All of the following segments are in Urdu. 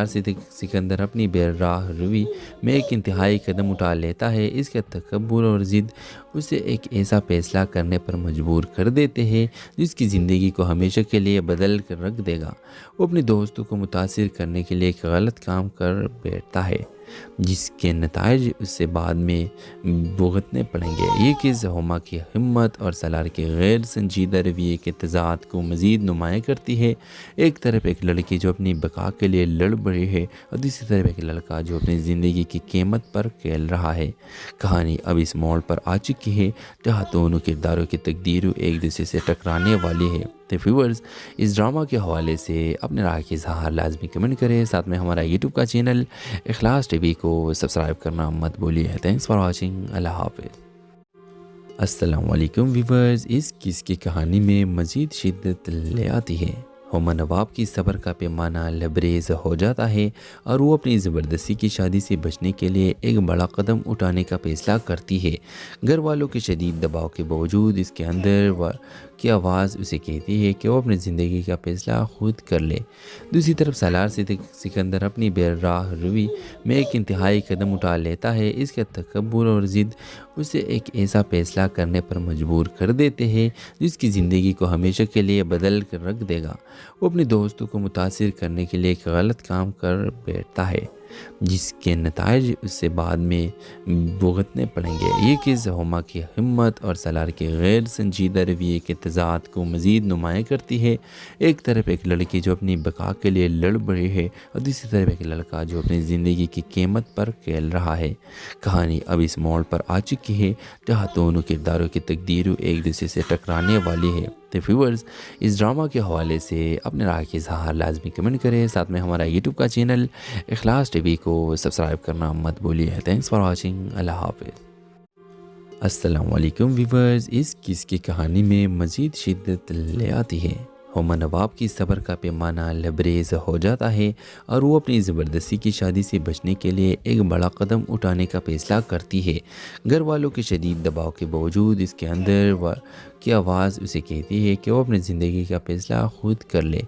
سکندر اپنی بے راہ روی میں ایک انتہائی قدم اٹھا لیتا ہے۔ اس کا تکبر اور ضد اسے ایک ایسا فیصلہ کرنے پر مجبور کر دیتے ہیں جس کی زندگی کو ہمیشہ کے لیے بدل کر رکھ دے گا۔ وہ اپنے دوستوں کو متاثر کرنے کے لیے ایک غلط کام کر بیٹھتا ہے جس کے نتائج اسے بعد میں بھگتنے پڑیں گے۔ یہ قصہ ہوما کی ہمت اور سالار کے غیر سنجیدہ رویے کے تضاد کو مزید نمایاں کرتی ہے۔ ایک طرف ایک لڑکی جو اپنی بقا کے لیے لڑ پڑی ہے اور دوسری طرف ایک لڑکا جو اپنی زندگی کی قیمت پر کھیل رہا ہے۔ کہانی اب اس موڑ پر آ چکی ہے جہاں دونوں کرداروں کی تقدیریں ایک دوسرے سے ٹکرانے والی ہے۔ تو ویورز، اس ڈرامہ کے حوالے سے اپنے رائے کا اظہار لازمی کمنٹ کریں، ساتھ میں ہمارا یوٹیوب کا چینل اخلاص ٹی وی کو سبسکرائب کرنا مت بھولیے۔ Thanks for watching. اللہ حافظ۔ السلام علیکم ویورز، اس قصے کی کہانی میں مزید شدت لے آتی ہے۔ ہوما نواب کی صبر کا پیمانہ لبریز ہو جاتا ہے اور وہ اپنی زبردستی کی شادی سے بچنے کے لیے ایک بڑا قدم اٹھانے کا فیصلہ کرتی ہے۔ گھر والوں کے شدید دباؤ کے باوجود اس کے اندر کی آواز اسے کہتی ہے کہ وہ اپنی زندگی کا فیصلہ خود کر لے۔ دوسری طرف سالار سکندر اپنی بے راہ روی میں ایک انتہائی قدم اٹھا لیتا ہے۔ اس کا تکبر اور ضد اسے ایک ایسا فیصلہ کرنے پر مجبور کر دیتے ہیں جس کی زندگی کو ہمیشہ کے لیے بدل کر رکھ دے گا۔ وہ اپنے دوستوں کو متاثر کرنے کے لیے ایک غلط کام کر بیٹھتا ہے جس کے نتائج اسے بعد میں بھگتنے پڑیں گے۔ یہ قصہ ہوما کی ہمت اور سالار کے غیر سنجیدہ رویے کے تضاد کو مزید نمایاں کرتی ہے۔ ایک طرف ایک لڑکی جو اپنی بقا کے لیے لڑ پڑی ہے اور دوسری طرف ایک لڑکا جو اپنی زندگی کی قیمت پر کھیل رہا ہے۔ کہانی اب اس موڑ پر آ چکی ہے جہاں دونوں کرداروں کی تقدیریں ایک دوسرے سے ٹکرانے والی ہے۔ تو ویورز، اس ڈرامہ کے حوالے سے اپنے رائے کا اظہار لازمی کمنٹ کریں، ساتھ میں ہمارا یوٹیوب کا چینل اخلاص ٹی وی کو سبسکرائب کرنا مت بھولیے۔ Thanks for watching. اللہ حافظ۔ السلام علیکم ویورز، اس قصے کی کہانی میں مزید شدت لے آتی ہے۔ ہوما نواب کی صبر کا پیمانہ لبریز ہو جاتا ہے اور وہ اپنی زبردستی کی شادی سے بچنے کے لیے ایک بڑا قدم اٹھانے کا فیصلہ کرتی ہے۔ گھر والوں کے شدید دباؤ کے باوجود اس کے اندر کی آواز اسے کہتی ہے کہ وہ اپنی زندگی کا فیصلہ خود کر لے۔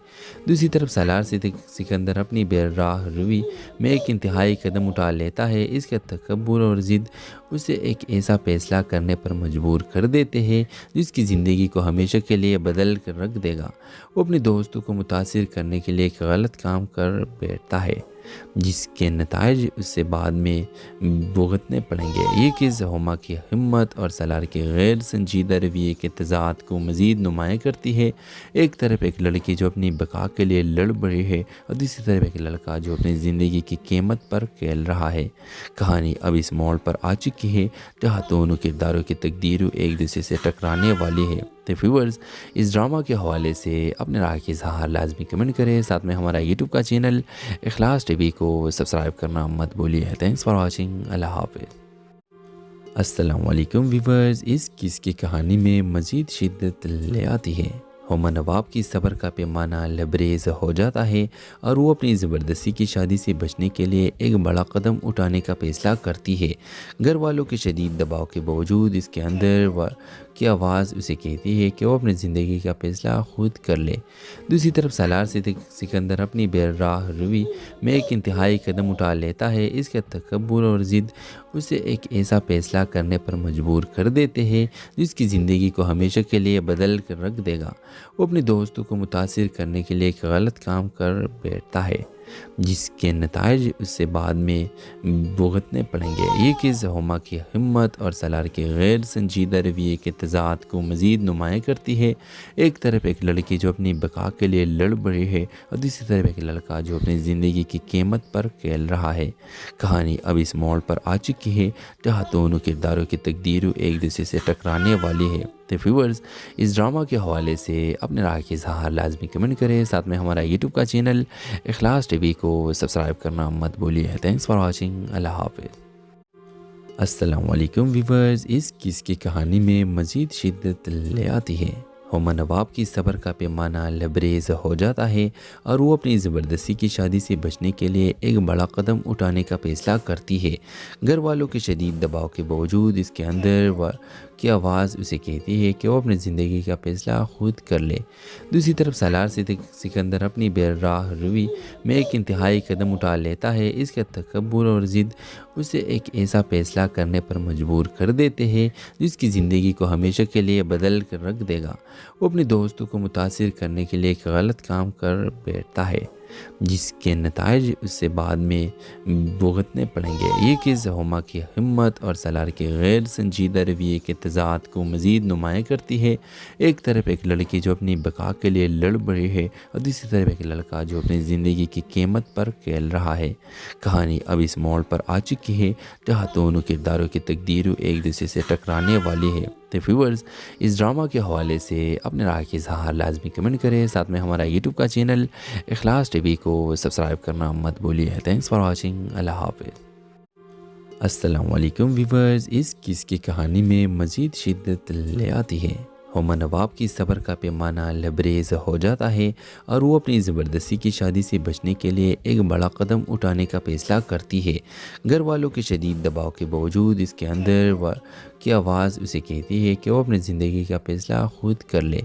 دوسری طرف سالار سکندر اپنی بے راہ روی میں ایک انتہائی قدم اٹھا لیتا ہے۔ اس کا تکبر اور ضد اسے ایک ایسا فیصلہ کرنے پر مجبور کر دیتے ہیں جس کی زندگی کو ہمیشہ کے لیے بدل کر رکھ دے گا۔ وہ اپنے دوستوں کو متاثر کرنے کے لیے ایک غلط کام کر بیٹھتا ہے جس کے نتائج اسے بعد میں بھگتنے پڑیں گے۔ یہ قصہ ہوما کی ہمت اور سالار کے غیر سنجیدہ رویے کے تضاد کو مزید نمایاں کرتی ہے۔ ایک طرف ایک لڑکی جو اپنی بقا کے لیے لڑ پڑی ہے اور دوسری طرف ایک لڑکا جو اپنی زندگی کی قیمت پر کھیل رہا ہے۔ کہانی اب اس موڑ پر آ چکی ہے جہاں دونوں کرداروں کی تقدیریں ایک دوسرے سے ٹکرانے والی ہے۔ تو ویورز، اس ڈرامہ کے حوالے سے اپنے رائے کا اظہار لازمی کمنٹ کریں، ساتھ میں ہمارا یوٹیوب کا چینل اخلاص ٹی وی کو سبسکرائب کرنا مت بھولیے۔ Thanks for watching. اللہ حافظ۔ السلام علیکم ویورز، اس قصے کی کہانی میں مزید شدت لے آتی ہے۔ ہوما نواب کی صبر کا پیمانہ لبریز ہو جاتا ہے اور وہ اپنی زبردستی کی شادی سے بچنے کے لیے ایک بڑا قدم اٹھانے کا فیصلہ کرتی ہے۔ گھر والوں کے شدید دباؤ کے باوجود اس کے اندر کی آواز اسے کہتی ہے کہ وہ اپنی زندگی کا فیصلہ خود کر لے۔ دوسری طرف سالار سکندر اپنی بے راہ روی میں ایک انتہائی قدم اٹھا لیتا ہے۔ اس کا تکبر اور ضد اسے ایک ایسا فیصلہ کرنے پر مجبور کر دیتے ہیں جس کی زندگی کو ہمیشہ کے لیے بدل کر رکھ دے گا۔ وہ اپنے دوستوں کو متاثر کرنے کے لیے ایک غلط کام کر بیٹھتا ہے جس کے نتائج اسے بعد میں بھگتنے پڑیں گے۔ یہ قصہ ہوما کی ہمت اور سالار کے غیر سنجیدہ رویے کے تضاد کو مزید نمایاں کرتی ہے۔ ایک طرف ایک لڑکی جو اپنی بقا کے لیے لڑ پڑی ہے اور دوسری طرف ایک لڑکا جو اپنی زندگی کی قیمت پر کھیل رہا ہے۔ کہانی اب اس موڑ پر آ چکی ہے جہاں دونوں کرداروں کی تقدیریں ایک دوسرے سے ٹکرانے والی ہے۔ تو ویورز، اس ڈرامہ کے حوالے سے اپنے رائے کا اظہار لازمی کمنٹ کریں، ساتھ میں ہمارا یوٹیوب کا چینل اخلاص ٹی وی کو سبسکرائب کرنا مت بھولیے۔ Thanks for watching. اللہ حافظ۔ السلام علیکم ویورز، اس قصے کی کہانی میں مزید شدت لے آتی ہے۔ ہما نواب کی صبر کا پیمانہ لبریز ہو جاتا ہے اور وہ اپنی زبردستی کی شادی سے بچنے کے لیے ایک بڑا قدم اٹھانے کا فیصلہ کرتی ہے۔ گھر والوں کے شدید دباؤ کے باوجود اس کے اندر کی آواز اسے کہتی ہے کہ وہ اپنی زندگی کا فیصلہ خود کر لے۔ دوسری طرف سالار سکندر اپنی بے راہ روی میں ایک انتہائی قدم اٹھا لیتا ہے۔ اس کا تکبر اور ضد اسے ایک ایسا فیصلہ کرنے پر مجبور کر دیتے ہیں جس کی زندگی کو ہمیشہ کے لیے بدل کر رکھ دے گا۔ وہ اپنے دوستوں کو متاثر کرنے کے لیے ایک غلط کام کر بیٹھتا ہے جس کے نتائج اس سے بعد میں بھگتنے پڑیں گے۔ یہ قصہ ہما کی ہمت اور سالار کے غیر سنجیدہ رویے کے تضاد کو مزید نمایاں کرتی ہے۔ ایک طرف ایک لڑکی جو اپنی بقا کے لیے لڑ پڑی ہے اور دوسری طرف ایک لڑکا جو اپنی زندگی کی قیمت پر کھیل رہا ہے۔ کہانی اب اس موڑ پر آ چکی ہے جہاں دونوں کرداروں کی تقدیریں ایک دوسرے سے ٹکرانے والی ہے۔ تو ویورز، اس ڈرامہ کے حوالے سے اپنے رائے کے اظہار لازمی کمنٹ کریں، ساتھ میں ہمارا یوٹیوب کا چینل اخلاص ٹی وی کو سبسکرائب کرنا مت بھولیے۔ Thanks for watching. اللہ حافظ۔ السلام علیکم ویورز، اس قصے کی کہانی میں مزید شدت لے آتی ہے۔ ہما نواب کی صبر کا پیمانہ لبریز ہو جاتا ہے اور وہ اپنی زبردستی کی شادی سے بچنے کے لیے ایک بڑا قدم اٹھانے کا فیصلہ کرتی ہے۔ گھر والوں کے شدید دباؤ کے باوجود اس کے اندر کی آواز اسے کہتی ہے کہ وہ اپنی زندگی کا فیصلہ خود کر لے۔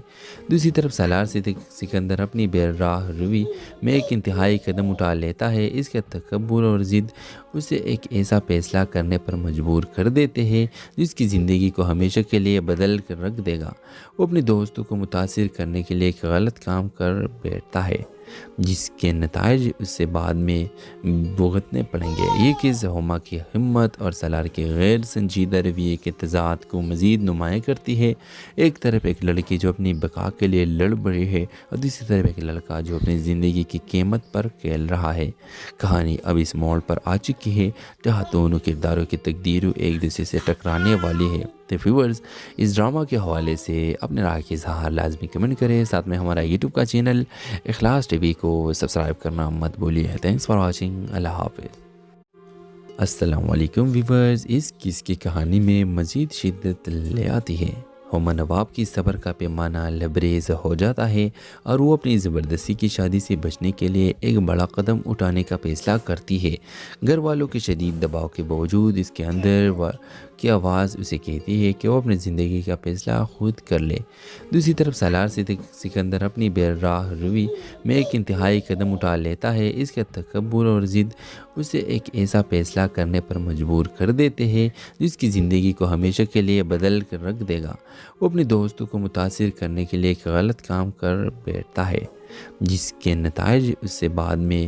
دوسری طرف سالار سکندر اپنی بے راہ روی میں ایک انتہائی قدم اٹھا لیتا ہے۔ اس کا تکبر اور ضد اسے ایک ایسا فیصلہ کرنے پر مجبور کر دیتے ہیں جس کی زندگی کو ہمیشہ کے لیے بدل کر رکھ دے گا۔ وہ اپنے دوستوں کو متاثر کرنے کے لیے ایک غلط کام کر بیٹھتا ہے جس کے نتائج اس سے بعد میں بھگتنے پڑیں گے۔ یہ قصہ ہما کی ہمت اور سالار کے غیر سنجیدہ رویے کے تضاد کو مزید نمایاں کرتی ہے۔ ایک طرف ایک لڑکی جو اپنی بقا کے لیے لڑ پڑی ہے اور دوسری طرف ایک لڑکا جو اپنی زندگی کی قیمت پر کھیل رہا ہے۔ کہانی اب اس موڑ پر آ چکی ہے جہاں دونوں کرداروں کی تقدیریں ایک دوسرے سے ٹکرانے والی ہے۔ تو ویورز، اس ڈرامہ کے حوالے سے اپنے رائے کے اظہار لازمی کمنٹ کریں، ساتھ میں ہمارا یوٹیوب کا چینل اخلاص ٹی وی کو سبسکرائب کرنا مت بھولیے۔ Thanks for watching. اللہ حافظ۔ السلام علیکم ویورز، اس قصے کی کہانی میں مزید شدت لے آتی ہے۔ ہما نواب کی صبر کا پیمانہ لبریز ہو جاتا ہے اور وہ اپنی زبردستی کی شادی سے بچنے کے لیے ایک بڑا قدم اٹھانے کا فیصلہ کرتی ہے۔ گھر والوں کے شدید دباؤ کے باوجود اس کے اندر کی آواز اسے کہتی ہے کہ وہ اپنی زندگی کا فیصلہ خود کر لے۔ دوسری طرف سالار سکندر اپنی بے راہ روی میں ایک انتہائی قدم اٹھا لیتا ہے۔ اس کا تکبر اور ضد اسے ایک ایسا فیصلہ کرنے پر مجبور کر دیتے ہیں جس کی زندگی کو ہمیشہ کے لیے بدل کر رکھ دے گا۔ وہ اپنے دوستوں کو متاثر کرنے کے لیے ایک غلط کام کر بیٹھتا ہے جس کے نتائج اس سے بعد میں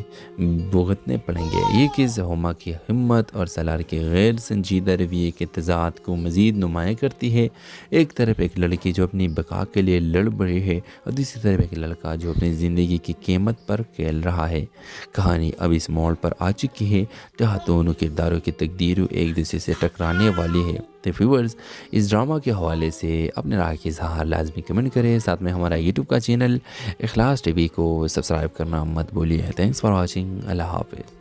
بھگتنے پڑیں گے۔ یہ قصہ ہما کی ہمت اور سالار کے غیر سنجیدہ رویے کے تضاد کو مزید نمایاں کرتی ہے۔ ایک طرف ایک لڑکی جو اپنی بقا کے لیے لڑ پڑی ہے اور دوسری طرف ایک لڑکا جو اپنی زندگی کی قیمت پر کھیل رہا ہے۔ کہانی اب اس موڑ پر آ چکی ہے جہاں دونوں کرداروں کی تقدیریں ایک دوسرے سے ٹکرانے والی ہے۔ تو ویورز، اس ڈرامہ کے حوالے سے اپنے رائے کے اظہار لازمی کمنٹ کریں، ساتھ میں ہمارا یوٹیوب کا چینل اخلاص ٹی وی کو سبسکرائب کرنا مت بھولیے۔ Thanks for watching. اللہ حافظ۔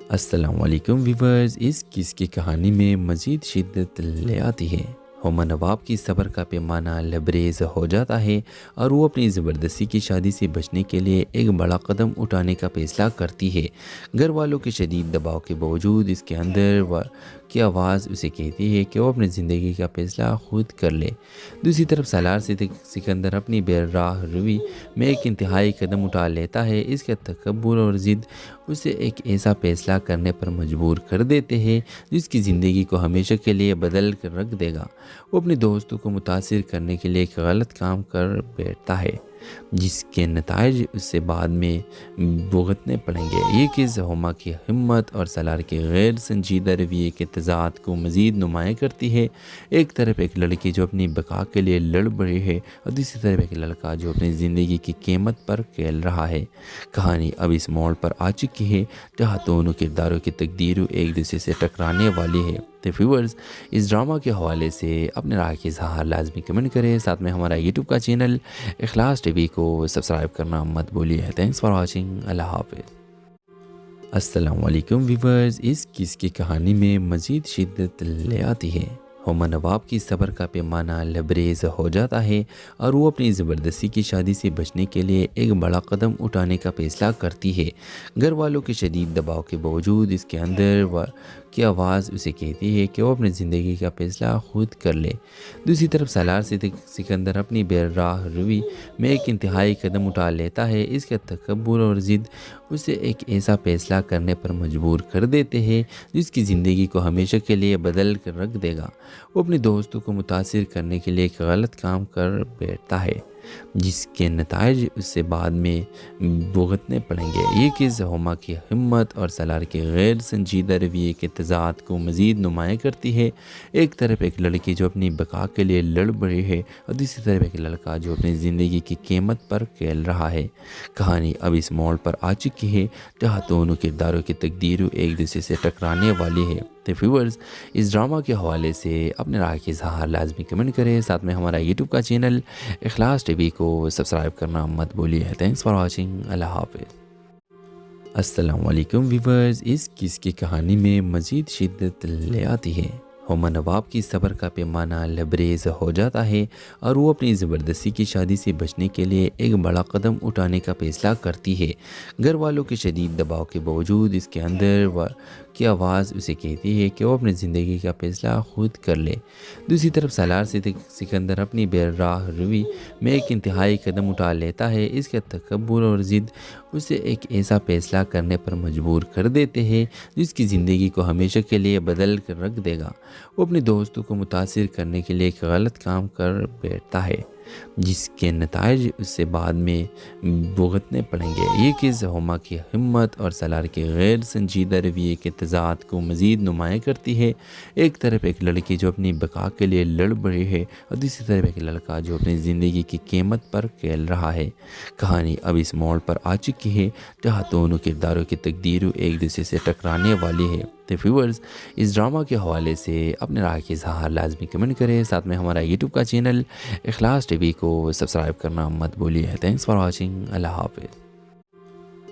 السلام علیکم ویورز، اس قصے کی کہانی میں مزید شدت لے آتی ہے۔ ہما نواب کی صبر کا پیمانہ لبریز ہو جاتا ہے اور وہ اپنی زبردستی کی شادی سے بچنے کے لیے ایک بڑا قدم اٹھانے کا فیصلہ کرتی ہے۔ گھر والوں کے شدید دباؤ کے باوجود اس کے اندر کی آواز اسے کہتی ہے کہ وہ اپنی زندگی کا فیصلہ خود کر لے۔ دوسری طرف سالار سکندر اپنی بے راہ روی میں ایک انتہائی قدم اٹھا لیتا ہے۔ اس کا تکبر اور ضد اسے ایک ایسا فیصلہ کرنے پر مجبور کر دیتے ہیں جس کی زندگی کو ہمیشہ کے لیے بدل کر رکھ دے گا۔ وہ اپنے دوستوں کو متاثر کرنے کے لیے ایک غلط کام کر بیٹھتا ہے جس کے نتائج اس سے بعد میں بھگتنے پڑیں گے۔ یہ قصہ ہما کی ہمت اور سالار کے غیر سنجیدہ رویے کے تضاد کو مزید نمایاں کرتی ہے۔ ایک طرف ایک لڑکی جو اپنی بقا کے لیے لڑ پڑی ہے اور دوسری طرف ایک لڑکا جو اپنی زندگی کی قیمت پر کھیل رہا ہے۔ کہانی اب اس موڑ پر آ چکی ہے جہاں دونوں کرداروں کی تقدیریں ایک دوسرے سے ٹکرانے والی ہے۔ تو ویورز، اس ڈرامہ کے حوالے سے اپنے رائے کے اظہار لازمی کمنٹ کریں، ساتھ میں ہمارا یوٹیوب کا چینل اخلاص ٹی وی کو سبسکرائب کرنا مت بھولیے۔ Thanks for watching. اللہ حافظ۔ السلام علیکم ویورز، اس قصے کی کہانی میں مزید شدت لے آتی ہے۔ ہما نواب کی صبر کا پیمانہ لبریز ہو جاتا ہے اور وہ اپنی زبردستی کی شادی سے بچنے کے لیے ایک بڑا قدم اٹھانے کا فیصلہ کرتی ہے۔ گھر والوں کے شدید دباؤ کے باوجود اس کے اندر کی آواز اسے کہتی ہے کہ وہ اپنی زندگی کا فیصلہ خود کر لے۔ دوسری طرف سالار سکندر اپنی بے راہ روی میں ایک انتہائی قدم اٹھا لیتا ہے۔ اس کا تکبر اور ضد اسے ایک ایسا فیصلہ کرنے پر مجبور کر دیتے ہیں جس کی زندگی کو ہمیشہ کے لیے بدل کر رکھ دے گا۔ وہ اپنے دوستوں کو متاثر کرنے کے لیے ایک غلط کام کر بیٹھتا ہے جس کے نتائج اس سے بعد میں بھگتنے پڑیں گے۔ یہ قصہ ہما کی ہمت اور سالار کے غیر سنجیدہ رویے کے تضاد کو مزید نمایاں کرتی ہے۔ ایک طرف ایک لڑکی جو اپنی بقا کے لیے لڑ پڑی ہے اور دوسری طرف ایک لڑکا جو اپنی زندگی کی قیمت پر کھیل رہا ہے۔ کہانی اب اس موڑ پر آ چکی ہے جہاں دونوں کرداروں کی تقدیریں ایک دوسرے سے ٹکرانے والی ہے۔ تو ویورز، اس ڈرامہ کے حوالے سے اپنے رائے کے اظہار لازمی کمنٹ کریں، ساتھ میں ہمارا یوٹیوب کا چینل اخلاص ٹی وی کو سبسکرائب کرنا مت بھولیے۔ Thanks for watching. اللہ حافظ۔ السلام علیکم ویورز، اس قصے کی کہانی میں مزید شدت لے آتی ہے۔ ہما نواب کی صبر کا پیمانہ لبریز ہو جاتا ہے اور وہ اپنی زبردستی کی شادی سے بچنے کے لیے ایک بڑا قدم اٹھانے کا فیصلہ کرتی ہے۔ گھر والوں کے شدید دباؤ کے باوجود اس کے اندر کی آواز اسے کہتی ہے کہ وہ اپنی زندگی کا فیصلہ خود کر لے۔ دوسری طرف سالار سکندر اپنی بے راہ روی میں ایک انتہائی قدم اٹھا لیتا ہے۔ اس کا تکبر اور ضد اسے ایک ایسا فیصلہ کرنے پر مجبور کر دیتے ہیں جس کی زندگی کو ہمیشہ کے لیے بدل کر رکھ دے گا۔ وہ اپنے دوستوں کو متاثر کرنے کے لیے ایک غلط کام کر بیٹھتا ہے جس کے نتائج اس سے بعد میں بھگتنے پڑیں گے۔ یہ قصہ ہما کی ہمت اور سالار کے غیر سنجیدہ رویے کے تضاد کو مزید نمایاں کرتی ہے۔ ایک طرف ایک لڑکی جو اپنی بقا کے لیے لڑ پڑی ہے اور دوسری طرف ایک لڑکا جو اپنی زندگی کی قیمت پر کھیل رہا ہے۔ کہانی اب اس موڑ پر آ چکی ہے جہاں دونوں کرداروں کی تقدیریں ایک دوسرے سے ٹکرانے والی ہے۔ تو ویورز، اس ڈرامہ کے حوالے سے اپنے رائے کے اظہار لازمی کمنٹ کریں، ساتھ میں ہمارا یوٹیوب کا چینل اخلاص ٹی وی کو سبسکرائب کرنا مت بھولیے۔ Thanks for watching. اللہ حافظ۔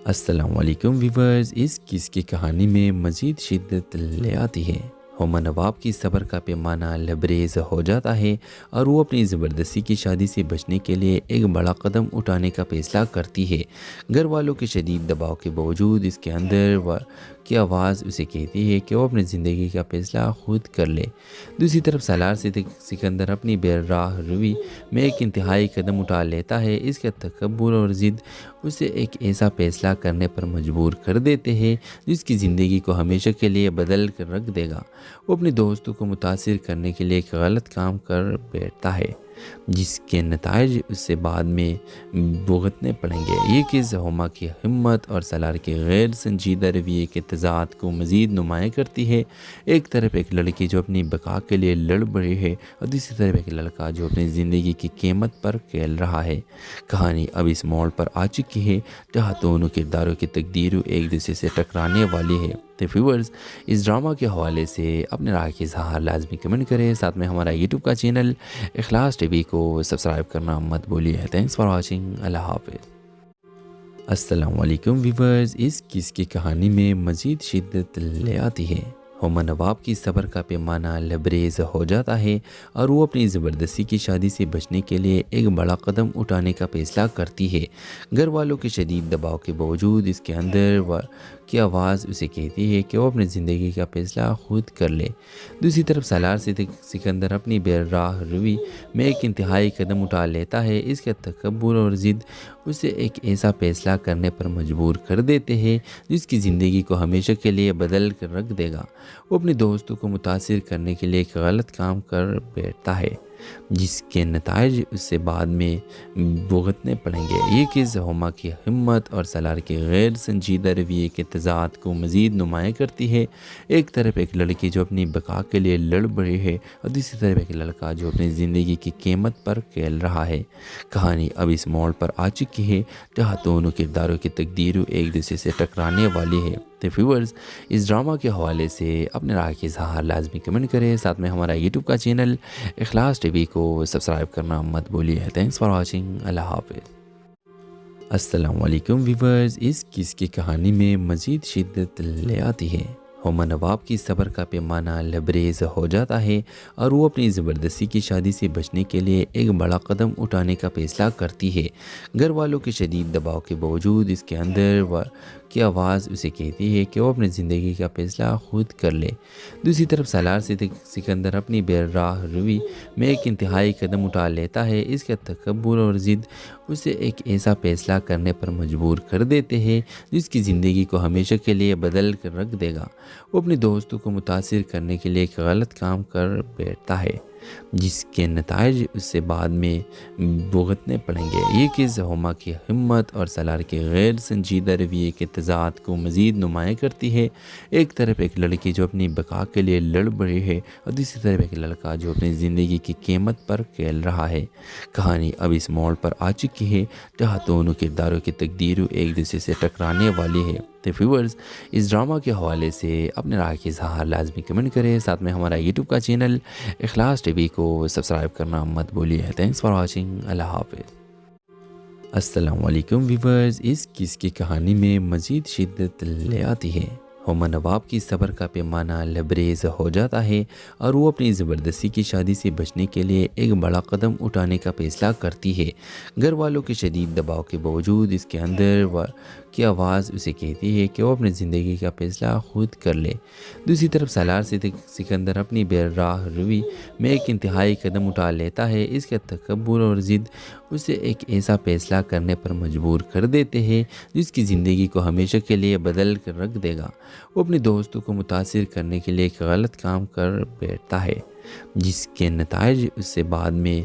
السلام علیکم ویورز، اس قصے کی کہانی میں مزید شدت لے آتی ہے۔ ہما نواب کی صبر کا پیمانہ لبریز ہو جاتا ہے اور وہ اپنی زبردستی کی شادی سے بچنے کے لیے ایک بڑا قدم اٹھانے کا فیصلہ کرتی ہے۔ گھر والوں کے شدید دباؤ کے باوجود اس کے اندر کی آواز اسے کہتی ہے کہ وہ اپنی زندگی کا فیصلہ خود کر لے۔ دوسری طرف سالار سکندر اپنی بے راہ روی میں ایک انتہائی قدم اٹھا لیتا ہے۔ اس کا تکبر اور ضد اسے ایک ایسا فیصلہ کرنے پر مجبور کر دیتے ہیں جس کی زندگی کو ہمیشہ کے لیے بدل کر رکھ دے گا۔ وہ اپنے دوستوں کو متاثر کرنے کے لیے ایک غلط کام کر بیٹھتا ہے جس کے نتائج اس سے بعد میں بھگتنے پڑیں گے۔ یہ قصہ ہما کی ہمت اور سالار کے غیر سنجیدہ رویے کے تضاد کو مزید نمایاں کرتی ہے۔ ایک طرف ایک لڑکی جو اپنی بقا کے لیے لڑ پڑی ہے اور دوسری طرف ایک لڑکا جو اپنی زندگی کی قیمت پر کھیل رہا ہے۔ کہانی اب اس موڑ پر آ چکی ہے جہاں دونوں کرداروں کی تقدیریں ایک دوسرے سے ٹکرانے والی ہے۔ تو ویورز، اس ڈرامہ کے حوالے سے اپنے رائے کے اظہار لازمی کمنٹ کریں، ساتھ میں ہمارا یوٹیوب کا چینل اخلاص ٹی وی کو سبسکرائب کرنا مت بھولیے۔ Thanks for watching. اللہ حافظ۔ السلام علیکم ویورز، اس قصے کی کہانی میں مزید شدت لے آتی ہے۔ ہما نواب کی صبر کا پیمانہ لبریز ہو جاتا ہے اور وہ اپنی زبردستی کی شادی سے بچنے کے لیے ایک بڑا قدم اٹھانے کا فیصلہ کرتی ہے۔ گھر والوں کے شدید دباؤ کے باوجود اس کے اندر کی آواز اسے کہتی ہے کہ وہ اپنی زندگی کا فیصلہ خود کر لے۔ دوسری طرف سالار سکندر اپنی بے راہ روی میں ایک انتہائی قدم اٹھا لیتا ہے۔ اس کا تکبر اور ضد اسے ایک ایسا فیصلہ کرنے پر مجبور کر دیتے ہیں جس کی زندگی کو ہمیشہ کے لیے بدل کر رکھ دے گا۔ وہ اپنے دوستوں کو متاثر کرنے کے لیے ایک غلط کام کر بیٹھتا ہے جس کے نتائج اس سے بعد میں بھگتنے پڑیں گے۔ یہ قصہ ہما کی ہمت اور سالار کے غیر سنجیدہ رویے کے تضاد کو مزید نمایاں کرتی ہے۔ ایک طرف ایک لڑکی جو اپنی بقا کے لیے لڑ پڑی ہے اور دوسری طرف ایک لڑکا جو اپنی زندگی کی قیمت پر کھیل رہا ہے۔ کہانی اب اس موڑ پر آ چکی ہے جہاں دونوں کرداروں کی تقدیریں ایک دوسرے سے ٹکرانے والی ہے۔ تو ویورز، اس ڈرامہ کے حوالے سے اپنے رائے کے اظہار لازمی کمنٹ کریں، ساتھ میں ہمارا یوٹیوب کا چینل اخلاص ٹی وی کو سبسکرائب کرنا مت بھولیے۔ Thanks for watching. اللہ حافظ۔ السلام علیکم ویورز، اس قصے کی کہانی میں مزید شدت لے آتی ہے۔ ہما نواب کی صبر کا پیمانہ لبریز ہو جاتا ہے اور وہ اپنی زبردستی کی شادی سے بچنے کے لیے ایک بڑا قدم اٹھانے کا فیصلہ کرتی ہے۔ گھر والوں کے شدید دباؤ کے باوجود اس کے اندر کی آواز اسے کہتی ہے کہ وہ اپنی زندگی کا فیصلہ خود کر لے۔ دوسری طرف سالار سکندر اپنی بے راہ روی میں ایک انتہائی قدم اٹھا لیتا ہے۔ اس کا تکبر اور ضد اسے ایک ایسا فیصلہ کرنے پر مجبور کر دیتے ہیں جس کی زندگی کو ہمیشہ کے لیے بدل کر رکھ دے گا۔ وہ اپنے دوستوں کو متاثر کرنے کے لیے ایک غلط کام کر بیٹھتا ہے جس کے نتائج اس سے بعد میں بھگتنے پڑیں گے۔ یہ چیز ہما کی ہمت اور سالار کے غیر سنجیدہ رویے کے تضاد کو مزید نمایاں کرتی ہے۔ ایک طرف ایک لڑکی جو اپنی بقا کے لیے لڑ پڑی ہے اور دوسری طرف ایک لڑکا جو اپنی زندگی کی قیمت پر کھیل رہا ہے۔ کہانی اب اس موڑ پر آ چکی ہے جہاں دونوں کرداروں کی تقدیریں ایک دوسرے سے ٹکرانے والی ہے۔ تو ویورز، اس ڈرامہ کے حوالے سے اپنے رائے کی اظہار لازمی کمنٹ کریں، ساتھ میں ہمارا یوٹیوب کا چینل اخلاص ٹی وی کو سبسکرائب کرنا مت بھولیے۔ Thanks for watching. اللہ حافظ۔ السلام علیکم ویورز، اس قصے کی کہانی میں مزید شدت لے آتی ہے۔ ہما نواب کی صبر کا پیمانہ لبریز ہو جاتا ہے اور وہ اپنی زبردستی کی شادی سے بچنے کے لیے ایک بڑا قدم اٹھانے کا فیصلہ کرتی ہے۔ گھر والوں کے شدید دباؤ کے باوجود اس کے اندر کی آواز اسے کہتی ہے کہ وہ اپنی زندگی کا فیصلہ خود کر لے۔ دوسری طرف سالار سکندر اپنی بے راہ روی میں ایک انتہائی قدم اٹھا لیتا ہے۔ اس کا تکبر اور ضد اسے ایک ایسا فیصلہ کرنے پر مجبور کر دیتے ہیں جس کی زندگی کو ہمیشہ کے لیے بدل کر رکھ دے گا۔ وہ اپنے دوستوں کو متاثر کرنے کے لیے ایک غلط کام کر بیٹھتا ہے جس کے نتائج اس سے بعد میں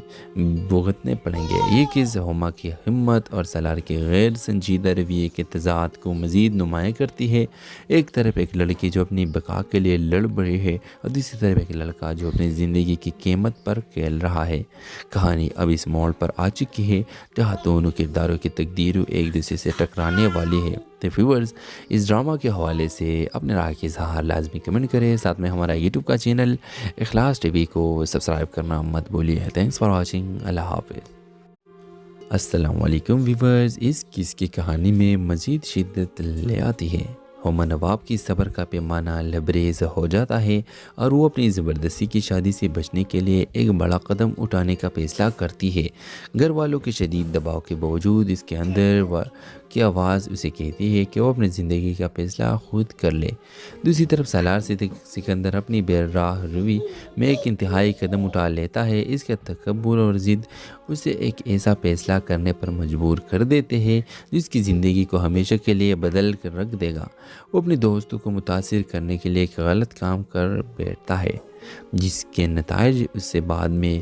بھگتنے پڑیں گے۔ یہ چیز ہما کی ہمت اور سالار کے غیر سنجیدہ رویے کے تضاد کو مزید نمایاں کرتی ہے۔ ایک طرف ایک لڑکی جو اپنی بقا کے لیے لڑ پڑی ہے اور دوسری طرف ایک لڑکا جو اپنی زندگی کی قیمت پر کھیل رہا ہے۔ کہانی اب اس موڑ پر آ چکی ہے جہاں دونوں کرداروں کی تقدیریں ایک دوسرے سے ٹکرانے والی ہے۔ تو ویورز، اس ڈرامہ کے حوالے سے اپنے رائے کی اظہار لازمی کمنٹ کریں، ساتھ میں ہمارا یوٹیوب کا چینل اخلاص ٹی وی کو سبسکرائب کرنا مت بھولیے۔ Thanks for watching. اللہ حافظ۔ السلام علیکم ویورز، اس قصے کی کہانی میں مزید شدت لے آتی ہے۔ ہما نواب کی صبر کا پیمانہ لبریز ہو جاتا ہے اور وہ اپنی زبردستی کی شادی سے بچنے کے لیے ایک بڑا قدم اٹھانے کا فیصلہ کرتی ہے۔ گھر والوں کے شدید دباؤ کے باوجود اس کے اندر کی آواز اسے کہتی ہے کہ وہ اپنی زندگی کا فیصلہ خود کر لے۔ دوسری طرف سالار سکندر اپنی بے راہ روی میں ایک انتہائی قدم اٹھا لیتا ہے۔ اس کا تکبر اور ضد اسے ایک ایسا فیصلہ کرنے پر مجبور کر دیتے ہیں جس کی زندگی کو ہمیشہ کے لیے بدل کر رکھ دے گا۔ وہ اپنے دوستوں کو متاثر کرنے کے لیے ایک غلط کام کر بیٹھتا ہے جس کے نتائج اس سے بعد میں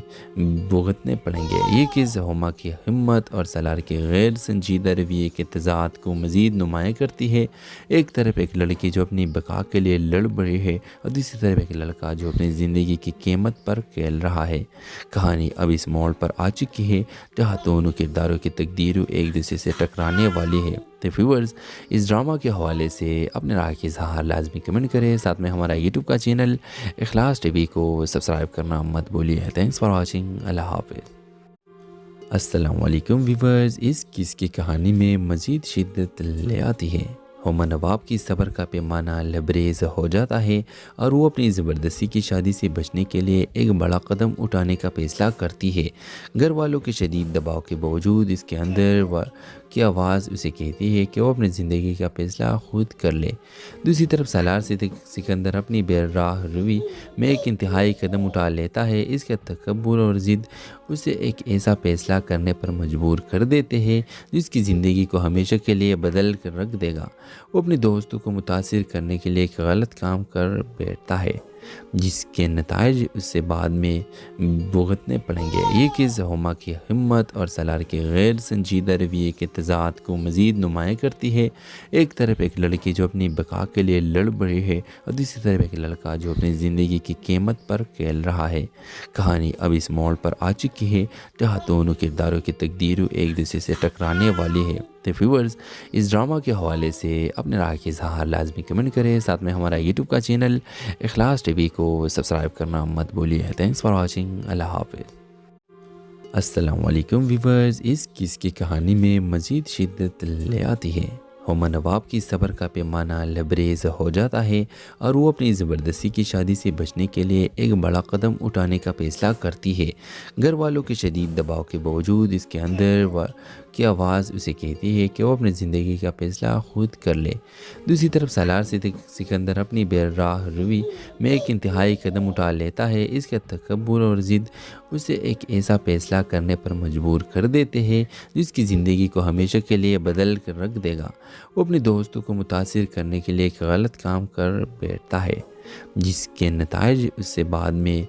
بھگتنے پڑیں گے۔ یہ چیز ہما کی ہمت اور سالار کے غیر سنجیدہ رویے کے تضاد کو مزید نمایاں کرتی ہے۔ ایک طرف ایک لڑکی جو اپنی بقا کے لیے لڑ پڑی ہے اور دوسری طرف ایک لڑکا جو اپنی زندگی کی قیمت پر کھیل رہا ہے۔ کہانی اب اس موڑ پر آ چکی ہے جہاں دونوں کرداروں کی تقدیریں ایک دوسرے سے ٹکرانے والی ہے۔ تو ویورز، اس ڈرامہ کے حوالے سے اپنے رائے کی اظہار لازمی کمنٹ کریں، ساتھ میں ہمارا یوٹیوب کا چینل اخلاص ٹی وی کو سبسکرائب کرنا مت بھولیے۔ Thanks for watching. اللہ حافظ۔ السلام علیکم ویورز، اس قصے کی کہانی میں مزید شدت لے آتی ہے۔ ہما نواب کی صبر کا پیمانہ لبریز ہو جاتا ہے اور وہ اپنی زبردستی کی شادی سے بچنے کے لیے ایک بڑا قدم اٹھانے کا فیصلہ کرتی ہے۔ گھر والوں کے شدید دباؤ کے باوجود اس کے اندر کی آواز اسے کہتی ہے کہ وہ اپنی زندگی کا فیصلہ خود کر لے۔ دوسری طرف سالار سکندر اپنی بے راہ روی میں ایک انتہائی قدم اٹھا لیتا ہے۔ اس کا تکبر اور ضد اسے ایک ایسا فیصلہ کرنے پر مجبور کر دیتے ہیں جس کی زندگی کو ہمیشہ کے لیے بدل کر رکھ دے گا۔ وہ اپنے دوستوں کو متاثر کرنے کے لیے ایک غلط کام کر بیٹھتا ہے جس کے نتائج اس سے بعد میں بھگتنے پڑیں گے۔ یہ چیز ہما کی ہمت اور سالار کے غیر سنجیدہ رویے کے تضاد کو مزید نمایاں کرتی ہے۔ ایک طرف ایک لڑکی جو اپنی بقا کے لیے لڑ پڑی ہے اور دوسری طرف ایک لڑکا جو اپنی زندگی کی قیمت پر کھیل رہا ہے۔ کہانی اب اس موڑ پر آ چکی ہے جہاں دونوں کرداروں کی تقدیریں ایک دوسرے سے ٹکرانے والی ہے۔ تو ویورز، اس ڈرامہ کے حوالے سے اپنے رائے کی اظہار لازمی کمنٹ کریں، ساتھ میں ہمارا یوٹیوب کا چینل اخلاص ٹی وی کو سبسکرائب کرنا مت بھولیے۔ Thanks for watching. اللہ حافظ۔ السلام علیکم ویورز، اس قصے کی کہانی میں مزید شدت لے آتی ہے۔ ہما نواب کی صبر کا پیمانہ لبریز ہو جاتا ہے اور وہ اپنی زبردستی کی شادی سے بچنے کے لیے ایک بڑا قدم اٹھانے کا فیصلہ کرتی ہے۔ گھر والوں کے شدید دباؤ کے باوجود اس کے اندر کی آواز اسے کہتی ہے کہ وہ اپنی زندگی کا فیصلہ خود کر لے۔ دوسری طرف سالار سکندر اپنی بے راہ روی میں ایک انتہائی قدم اٹھا لیتا ہے۔ اس کا تکبر اور ضد اسے ایک ایسا فیصلہ کرنے پر مجبور کر دیتے ہیں جس کی زندگی کو ہمیشہ کے لیے بدل کر رکھ دے گا۔ وہ اپنے دوستوں کو متاثر کرنے کے لیے ایک غلط کام کر بیٹھتا ہے جس کے نتائج اس سے بعد میں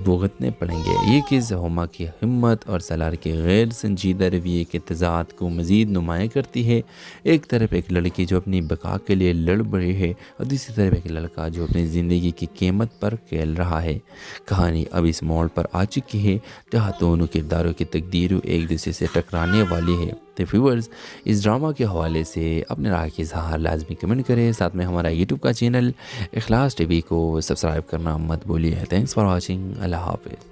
بھگتنے پڑیں گے۔ یہ چیز ہما کی ہمت اور سالار کے غیر سنجیدہ رویے کے تضاد کو مزید نمایاں کرتی ہے۔ ایک طرف ایک لڑکی جو اپنی بقا کے لیے لڑ پڑی ہے اور دوسری طرف ایک لڑکا جو اپنی زندگی کی قیمت پر کھیل رہا ہے۔ کہانی اب اس موڑ پر آ چکی ہے جہاں دونوں کرداروں کی تقدیریں ایک دوسرے سے ٹکرانے والی ہے۔ تو ویورز، اس ڈرامہ کے حوالے سے اپنے رائے کے اظہار لازمی کمنٹ کریں، ساتھ میں ہمارا یوٹیوب کا چینل اخلاص ٹی وی کو سبسکرائب کرنا مت بھولیے۔ تھینکس فار واچنگ، اللہ حافظ۔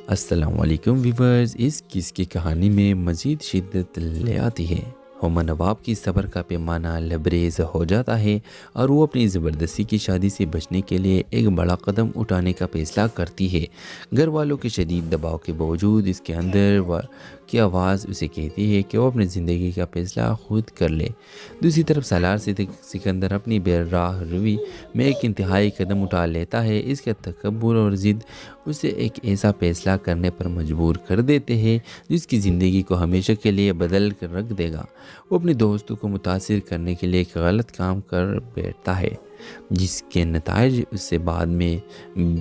السلام علیکم ویورز، اس قصے کی کہانی میں مزید شدت لے آتی ہے۔ ہما نواب کی صبر کا پیمانہ لبریز ہو جاتا ہے اور وہ اپنی زبردستی کی شادی سے بچنے کے لیے ایک بڑا قدم اٹھانے کا فیصلہ کرتی ہے۔ گھر والوں کے شدید دباؤ کے باوجود اس کے اندر کی آواز اسے کہتی ہے کہ وہ اپنی زندگی کا فیصلہ خود کر لے۔ دوسری طرف سالار سکندر اپنی بے راہ روی میں ایک انتہائی قدم اٹھا لیتا ہے۔ اس کا تکبر اور ضد اسے ایک ایسا فیصلہ کرنے پر مجبور کر دیتے ہیں جس کی زندگی کو ہمیشہ کے لیے بدل کر رکھ دے گا۔ وہ اپنے دوستوں کو متاثر کرنے کے لیے ایک غلط کام کر بیٹھتا ہے جس کے نتائج اس سے بعد میں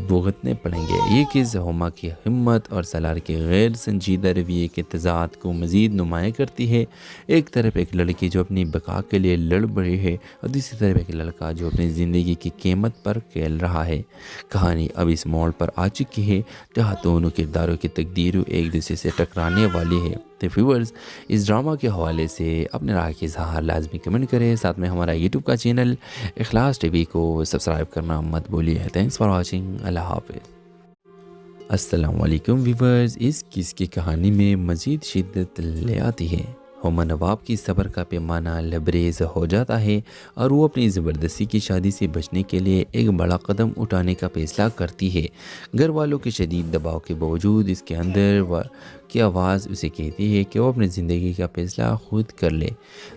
بھگتنے پڑیں گے۔ یہ چیز ہما کی ہمت اور سالار کے غیر سنجیدہ رویے کے تضاد کو مزید نمایاں کرتی ہے۔ ایک طرف ایک لڑکی جو اپنی بقا کے لیے لڑ پڑی ہے اور دوسری طرف ایک لڑکا جو اپنی زندگی کی قیمت پر کھیل رہا ہے۔ کہانی اب اس موڑ پر آ چکی ہے جہاں دونوں کرداروں کی تقدیریں ایک دوسرے سے ٹکرانے والی ہے۔ تو ویورز، اس ڈرامہ کے حوالے سے اپنے رائے کے اظہار لازمی کمنٹ کریں، ساتھ میں ہمارا یوٹیوب کا چینل اخلاص ٹی وی کو سبسکرائب کرنا مت بھولیے۔ تھینکس فار واچنگ، اللہ حافظ۔ السلام علیکم ویورز، اس قصے کی کہانی میں مزید شدت لے آتی ہے۔ ہما نواب کی صبر کا پیمانہ لبریز ہو جاتا ہے اور وہ اپنی زبردستی کی شادی سے بچنے کے لیے ایک بڑا قدم اٹھانے کا فیصلہ کرتی ہے۔ گھر والوں کے شدید دباؤ کے باوجود اس کے اندر کی آواز اسے کہتی ہے کہ وہ اپنی زندگی کا فیصلہ خود کر لے۔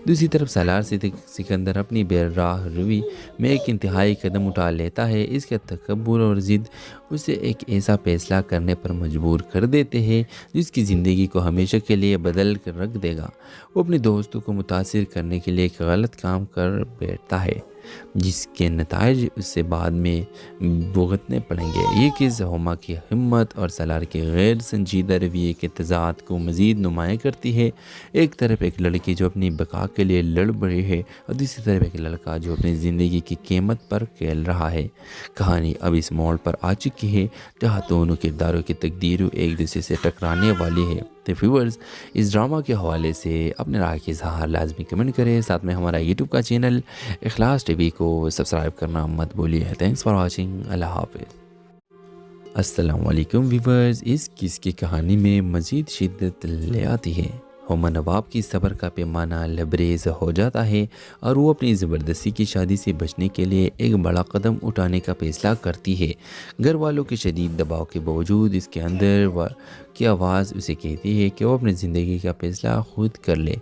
دوسری طرف سالار سکندر اپنی بے راہ روی میں ایک انتہائی قدم اٹھا لیتا ہے۔ اس کا تکبر اور ضد اسے ایک ایسا فیصلہ کرنے پر مجبور کر دیتے ہیں جس کی زندگی کو ہمیشہ کے لیے بدل کر رکھ دے گا۔ وہ اپنے دوستوں کو متاثر کرنے کے لیے ایک غلط کام کر بیٹھتا ہے جس کے نتائج اس سے بعد میں بھگتنے پڑیں گے۔ یہ چیز ہما کی ہمت اور سالار کے غیر سنجیدہ رویے کے تضاد کو مزید نمایاں کرتی ہے۔ ایک طرف ایک لڑکی جو اپنی بقا کے لیے لڑ پڑی ہے اور دوسری طرف ایک لڑکا جو اپنی زندگی کی قیمت پر کھیل رہا ہے۔ کہانی اب اس موڑ پر آ چکی ہے جہاں دونوں کرداروں کی تقدیریں ایک دوسرے سے ٹکرانے والی ہے۔ تو ویورز، اس ڈرامہ کے حوالے سے اپنے رائے کے اظہار لازمی کمنٹ کریں، ساتھ میں ہمارا یوٹیوب کا چینل اخلاص ٹی وی کو سبسکرائب کرنا مت بھولیے۔ تھینکس فار واچنگ، اللہ حافظ۔ السلام علیکم ویورز، اس قصے کی کہانی میں مزید شدت لے آتی ہے۔ ہما نواب کی صبر کا پیمانہ لبریز ہو جاتا ہے اور وہ اپنی زبردستی کی شادی سے بچنے کے لیے ایک بڑا قدم اٹھانے کا فیصلہ کرتی ہے۔ گھر والوں کے شدید دباؤ کے باوجود اس کے اندر کی آواز اسے کہتی ہے کہ وہ اپنی زندگی کا فیصلہ خود کر لے۔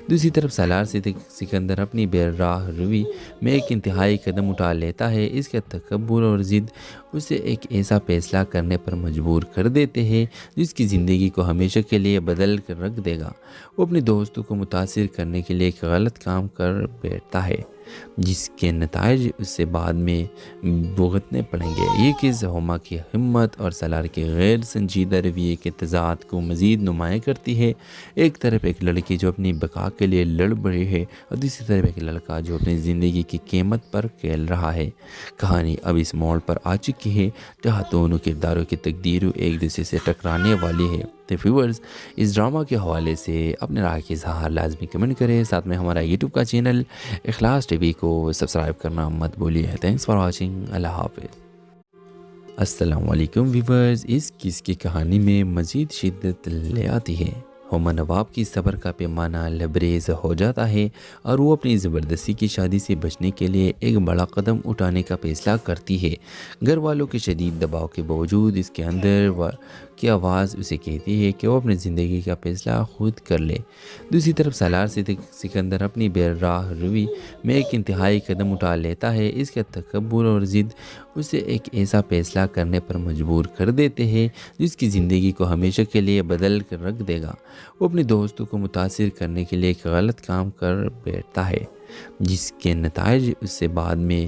دوسری طرف سالار سکندر اپنی بے راہ روی میں ایک انتہائی قدم اٹھا لیتا ہے۔ اس کا تکبر اور ضد اسے ایک ایسا فیصلہ کرنے پر مجبور کر دیتے ہیں جس کی زندگی کو ہمیشہ کے لیے بدل کر رکھ دے گا۔ وہ اپنے دوستوں کو متاثر کرنے کے لیے ایک غلط کام کر بیٹھتا ہے جس کے نتائج اس سے بعد میں بھگتنے پڑیں گے۔ یہ چیز ہما کی ہمت اور سالار کے غیر سنجیدہ رویے کے تضاد کو مزید نمایاں کرتی ہے۔ ایک طرف ایک لڑکی جو اپنی بقا کے لیے لڑ پڑی ہے اور دوسری طرف ایک لڑکا جو اپنی زندگی کی قیمت پر کھیل رہا ہے۔ کہانی اب اس موڑ پر آ چکی ہے جہاں دونوں کرداروں کی تقدیریں ایک دوسرے سے ٹکرانے والی ہے۔ تو ویورز، اس ڈرامہ کے حوالے سے اپنے رائے کے اظہار لازمی کمنٹ کریں، ساتھ میں ہمارا یوٹیوب کا چینل اخلاص ٹی وی کو سبسکرائب کرنا مت بھولیے۔ تھینکس فار واچنگ، اللہ حافظ۔ السلام علیکم ویورز، اس قصے کی کہانی میں مزید شدت لے آتی ہے۔ ہما نواب کی صبر کا پیمانہ لبریز ہو جاتا ہے اور وہ اپنی زبردستی کی شادی سے بچنے کے لیے ایک بڑا قدم اٹھانے کا فیصلہ کرتی ہے۔ گھر والوں کے شدید دباؤ کے باوجود اس کے اندر کی آواز اسے کہتی ہے کہ وہ اپنی زندگی کا فیصلہ خود کر لے۔ دوسری طرف سالار سکندر اپنی بے راہ روی میں ایک انتہائی قدم اٹھا لیتا ہے۔ اس کا تکبر اور ضد اسے ایک ایسا فیصلہ کرنے پر مجبور کر دیتے ہیں جس کی زندگی کو ہمیشہ کے لیے بدل کر رکھ دے گا۔ وہ اپنے دوستوں کو متاثر کرنے کے لیے ایک غلط کام کر بیٹھتا ہے جس کے نتائج اس سے بعد میں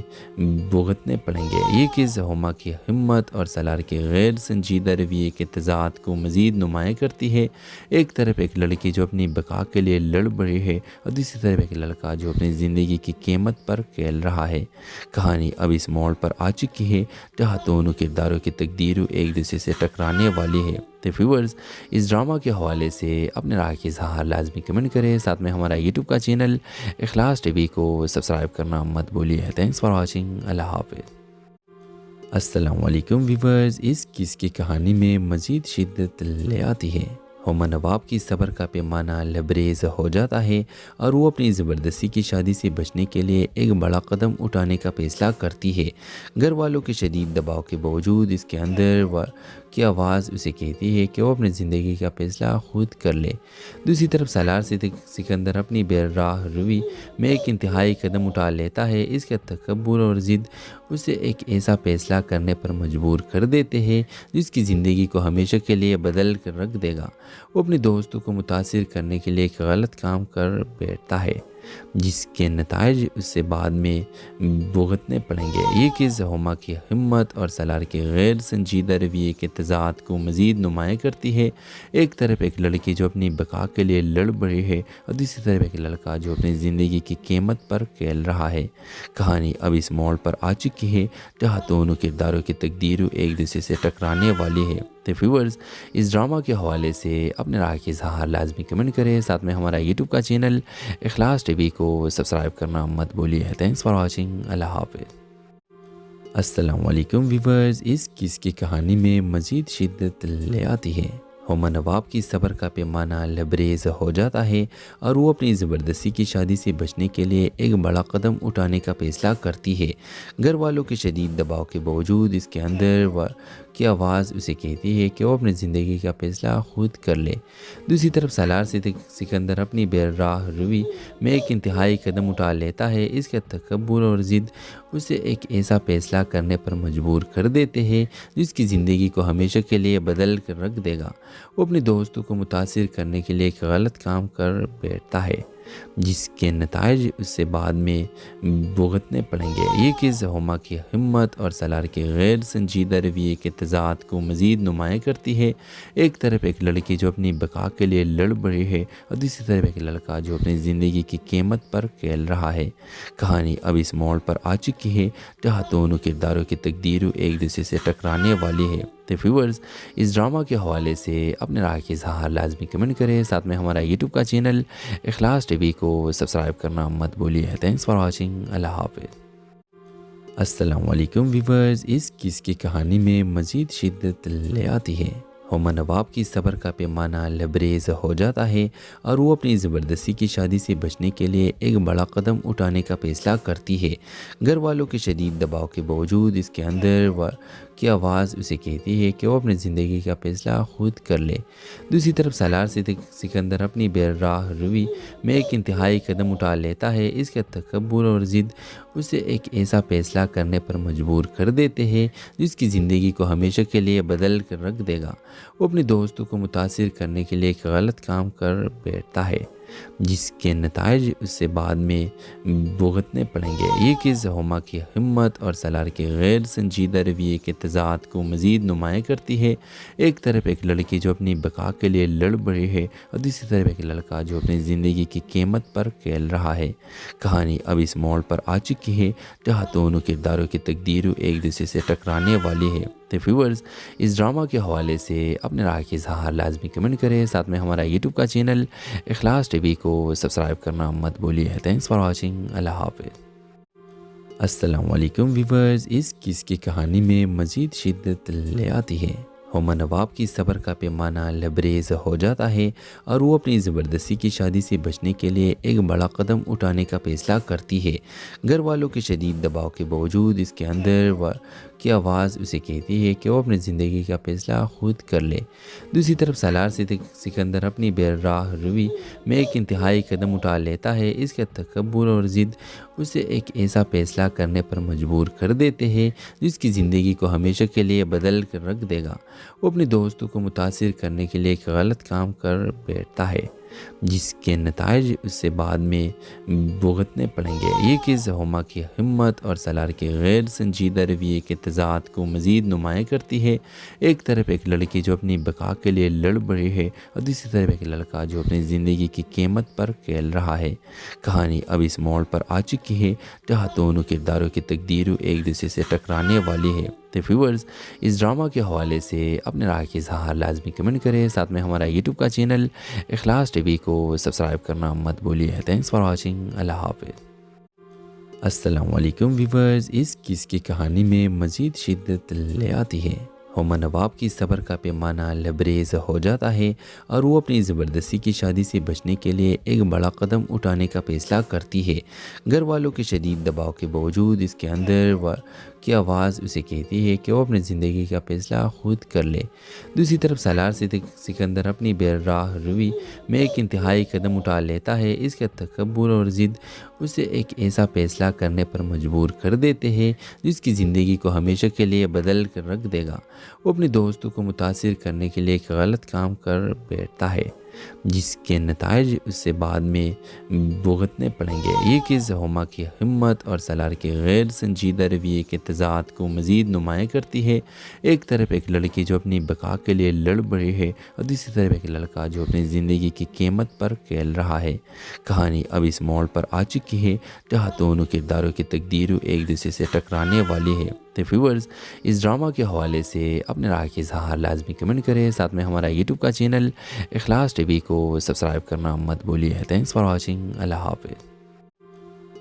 بھگتنے پڑیں گے۔ یہ چیز ہما کی ہمت اور سالار کے غیر سنجیدہ رویے کے تضاد کو مزید نمایاں کرتی ہے۔ ایک طرف ایک لڑکی جو اپنی بقا کے لیے لڑ پڑی ہے اور دوسری طرف ایک لڑکا جو اپنی زندگی کی قیمت پر کھیل رہا ہے۔ کہانی اب اس موڑ پر آ چکی ہے جہاں دونوں کرداروں کی تقدیریں ایک دوسرے سے ٹکرانے والی ہے۔ تو ویورز، اس ڈرامہ کے حوالے سے اپنے رائے کی اظہار لازمی کمنٹ کریں۔ ساتھ میں ہمارا یوٹیوب کا چینل اخلاص ٹی وی کو سبسکرائب کرنا مت بھولیے۔ Thanks for watching. اللہ حافظ۔ السلام علیکم ویورز، اس قصے کی کہانی میں مزید شدت لے آتی ہے۔ ہما نواب کی صبر کا پیمانہ لبریز ہو جاتا ہے اور وہ اپنی زبردستی کی شادی سے بچنے کے لیے ایک بڑا قدم اٹھانے کا فیصلہ کرتی ہے۔ گھر والوں کے شدید دباؤ کے باوجود اس کے اندر کی آواز اسے کہتی ہے کہ وہ اپنی زندگی کا فیصلہ خود کر لے۔ دوسری طرف سالار سکندر اپنی بے راہ روی میں ایک انتہائی قدم اٹھا لیتا ہے۔ اس کا تکبر اور ضد اسے ایک ایسا فیصلہ کرنے پر مجبور کر دیتے ہیں جس کی زندگی کو ہمیشہ کے لیے بدل کر رکھ دے گا۔ وہ اپنے دوستوں کو متاثر کرنے کے لیے ایک غلط کام کر بیٹھتا ہے جس کے نتائج اس سے بعد میں بھگتنے پڑیں گے۔ یہ چیز ہما کی ہمت اور سالار کے غیر سنجیدہ رویے کے تضاد کو مزید نمایاں کرتی ہے۔ ایک طرف ایک لڑکی جو اپنی بقا کے لیے لڑ پڑی ہے اور دوسری طرف ایک لڑکا جو اپنی زندگی کی قیمت پر کھیل رہا ہے۔ کہانی اب اس موڑ پر آ چکی ہے جہاں دونوں کرداروں کی تقدیریں ایک دوسرے سے ٹکرانے والی ہے۔ تو ویورز، اس ڈرامہ کے حوالے سے اپنے رائے کی اظہار لازمی کمنٹ کریں۔ ساتھ میں ہمارا یوٹیوب کا چینل اخلاص ٹی وی کو سبسکرائب کرنا مت بھولیے۔ Thanks for watching. اللہ حافظ۔ السلام علیکم ویورز، اس قصے کی کہانی میں مزید شدت لے آتی ہے۔ ہما نواب کی صبر کا پیمانہ لبریز ہو جاتا ہے اور وہ اپنی زبردستی کی شادی سے بچنے کے لیے ایک بڑا قدم اٹھانے کا فیصلہ کرتی ہے۔ گھر والوں کے شدید دباؤ کے باوجود اس کے اندر کی آواز اسے کہتی ہے کہ وہ اپنی زندگی کا فیصلہ خود کر لے۔ دوسری طرف سالار سکندر اپنی بے راہ روی میں ایک انتہائی قدم اٹھا لیتا ہے۔ اس کا تکبر اور ضد اسے ایک ایسا فیصلہ کرنے پر مجبور کر دیتے ہیں جس کی زندگی کو ہمیشہ کے لیے بدل کر رکھ دے گا۔ وہ اپنے دوستوں کو متاثر کرنے کے لیے ایک غلط کام کر بیٹھتا ہے جس کے نتائج اس سے بعد میں بھگتنے پڑیں گے۔ یہ چیز ہما کی ہمت اور سالار کے غیر سنجیدہ رویے کے تضاد کو مزید نمایاں کرتی ہے۔ ایک طرف ایک لڑکی جو اپنی بقا کے لیے لڑ پڑی ہے اور دوسری طرف ایک لڑکا جو اپنی زندگی کی قیمت پر کھیل رہا ہے۔ کہانی اب اس موڑ پر آ چکی ہے جہاں دونوں کرداروں کی تقدیریں ایک دوسرے سے ٹکرانے والی ہے۔ تو ویورز، اس ڈرامہ کے حوالے سے اپنے رائے کی اظہار لازمی کمنٹ کریں۔ ساتھ میں ہمارا یوٹیوب کا چینل اخلاص ٹی وی کو سبسکرائب کرنا مت بھولیے۔ Thanks for watching. اللہ حافظ۔ السلام علیکم ویورز، اس قصے کی کہانی میں مزید شدت لے آتی ہے۔ ہما نواب کی صبر کا پیمانہ لبریز ہو جاتا ہے اور وہ اپنی زبردستی کی شادی سے بچنے کے لیے ایک بڑا قدم اٹھانے کا فیصلہ کرتی ہے۔ گھر والوں کے شدید دباؤ کے باوجود اس کے اندر کی آواز اسے کہتی ہے کہ وہ اپنی زندگی کا فیصلہ خود کر لے۔ دوسری طرف سالار سکندر اپنی بے راہ روی میں ایک انتہائی قدم اٹھا لیتا ہے۔ اس کا تکبر اور ضد اسے ایک ایسا فیصلہ کرنے پر مجبور کر دیتے ہیں جس کی زندگی کو ہمیشہ کے لیے بدل کر رکھ دے گا۔ وہ اپنے دوستوں کو متاثر کرنے کے لیے ایک غلط کام کر بیٹھتا ہے جس کے نتائج اس سے بعد میں بھگتنے پڑیں گے۔ یہ چیز ہما کی ہمت اور سالار کے غیر سنجیدہ رویے کے تضاد کو مزید نمایاں کرتی ہے۔ ایک طرف ایک لڑکی جو اپنی بقا کے لیے لڑ پڑی ہے اور دوسری طرف ایک لڑکا جو اپنی زندگی کی قیمت پر کھیل رہا ہے۔ کہانی اب اس موڑ پر آ چکی ہے جہاں دونوں کرداروں کی تقدیریں ایک دوسرے سے ٹکرانے والی ہے۔ تو ویورز، اس ڈرامہ کے حوالے سے اپنے رائے کی اظہار لازمی کمنٹ کریں۔ ساتھ میں ہمارا یوٹیوب کا چینل اخلاص ٹی وی کو سبسکرائب کرنا مت بھولیے۔ Thanks for watching. اللہ حافظ۔ السلام علیکم ویورز، اس قصے کی کہانی میں مزید شدت لے آتی ہے۔ ہما نواب کی صبر کا پیمانہ لبریز ہو جاتا ہے اور وہ اپنی زبردستی کی شادی سے بچنے کے لیے ایک بڑا قدم اٹھانے کا فیصلہ کرتی ہے۔ گھر والوں کے شدید دباؤ کے باوجود اس کے اندر کی آواز اسے کہتی ہے کہ وہ اپنی زندگی کا فیصلہ خود کر لے۔ دوسری طرف سالار سکندر اپنی بے راہ روی میں ایک انتہائی قدم اٹھا لیتا ہے۔ اس کا تکبر اور ضد اسے ایک ایسا فیصلہ کرنے پر مجبور کر دیتے ہیں جس کی زندگی کو ہمیشہ کے لیے بدل کر رکھ دے گا۔ وہ اپنے دوستوں کو متاثر کرنے کے لیے ایک غلط کام کر بیٹھتا ہے جس کے نتائج اس سے بعد میں بھگتنے پڑیں گے۔ یہ چیز ہما کی ہمت اور سالار کے غیر سنجیدہ رویے کے تضاد کو مزید نمایاں کرتی ہے۔ ایک طرف ایک لڑکی جو اپنی بقا کے لیے لڑ پڑی ہے اور دوسری طرف ایک لڑکا جو اپنی زندگی کی قیمت پر کھیل رہا ہے۔ کہانی اب اس موڑ پر آ چکی ہے جہاں دونوں کرداروں کی تقدیریں ایک دوسرے سے ٹکرانے والی ہے۔ تو ویورز، اس ڈرامہ کے حوالے سے اپنے رائے کی اظہار لازمی کمنٹ کریں، ساتھ میں ہمارا یوٹیوب کا چینل اخلاص ٹی وی کو سبسکرائب کرنا مت بھولیے۔ تھینکس فار واچنگ، اللہ حافظ۔ السلام علیکم ویورز، اس قصے کی کہانی میں مزید شدت لے آتی ہے۔ ہما نواب کی صبر کا پیمانہ لبریز ہو جاتا ہے اور وہ اپنی زبردستی کی شادی سے بچنے کے لیے ایک بڑا قدم اٹھانے کا فیصلہ کرتی ہے۔ گھر والوں کے شدید دباؤ کے باوجود اس کے اندر کی آواز اسے کہتی ہے کہ وہ اپنی زندگی کا فیصلہ خود کر لے۔ دوسری طرف سالار سکندر اپنی بے راہ روی میں ایک انتہائی قدم اٹھا لیتا ہے۔ اس کا تکبر اور ضد اسے ایک ایسا فیصلہ کرنے پر مجبور کر دیتے ہیں جس کی زندگی کو ہمیشہ کے لیے بدل کر رکھ دے گا۔ وہ اپنے دوستوں کو متاثر کرنے کے لیے ایک غلط کام کر بیٹھتا ہے جس کے نتائج اس سے بعد میں بھگتنے پڑیں گے۔ یہ چیز ہما کی ہمت اور سالار کے غیر سنجیدہ رویے کے تضاد کو مزید نمایاں کرتی ہے۔ ایک طرف ایک لڑکی جو اپنی بقا کے لیے لڑ پڑی ہے اور دوسری طرف ایک لڑکا جو اپنی زندگی کی قیمت پر کھیل رہا ہے۔ کہانی اب اس موڑ پر آ چکی ہے جہاں دونوں کرداروں کی تقدیریں ایک دوسرے سے ٹکرانے والی ہے۔ تو ویورز، اس ڈرامہ کے حوالے سے اپنے رائے کی اظہار لازمی کمنٹ کریں، ساتھ میں ہمارا یوٹیوب کا چینل اخلاص ٹی وی کو سبسکرائب کرنا مت بھولیے۔ تھینکس فار واچنگ، اللہ حافظ۔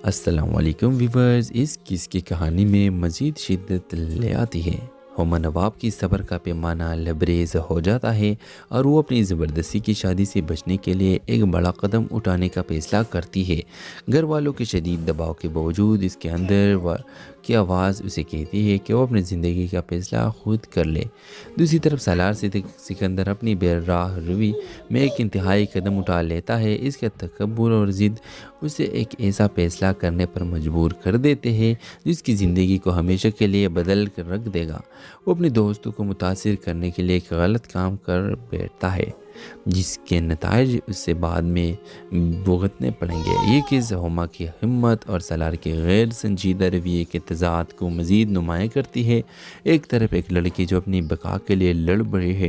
السلام علیکم ویورز، اس قصے کی کہانی میں مزید شدت لے آتی ہے۔ ہما نواب کی صبر کا پیمانہ لبریز ہو جاتا ہے اور وہ اپنی زبردستی کی شادی سے بچنے کے لیے ایک بڑا قدم اٹھانے کا فیصلہ کرتی ہے۔ گھر والوں کے شدید دباؤ کے باوجود اس کے اندر کی آواز اسے کہتی ہے کہ وہ اپنی زندگی کا فیصلہ خود کر لے۔ دوسری طرف سالار سکندر اپنی بے راہ روی میں ایک انتہائی قدم اٹھا لیتا ہے۔ اس کا تکبر اور ضد اسے ایک ایسا فیصلہ کرنے پر مجبور کر دیتے ہیں جس کی زندگی کو ہمیشہ کے لیے بدل کر رکھ دے گا۔ وہ اپنے دوستوں کو متاثر کرنے کے لیے ایک غلط کام کر بیٹھتا ہے جس کے نتائج اس سے بعد میں بھگتنے پڑیں گے۔ یہ چیز ہما کی ہمت اور سالار کے غیر سنجیدہ رویے کے تضاد کو مزید نمایاں کرتی ہے۔ ایک طرف ایک لڑکی جو اپنی بقا کے لیے لڑ پڑی ہے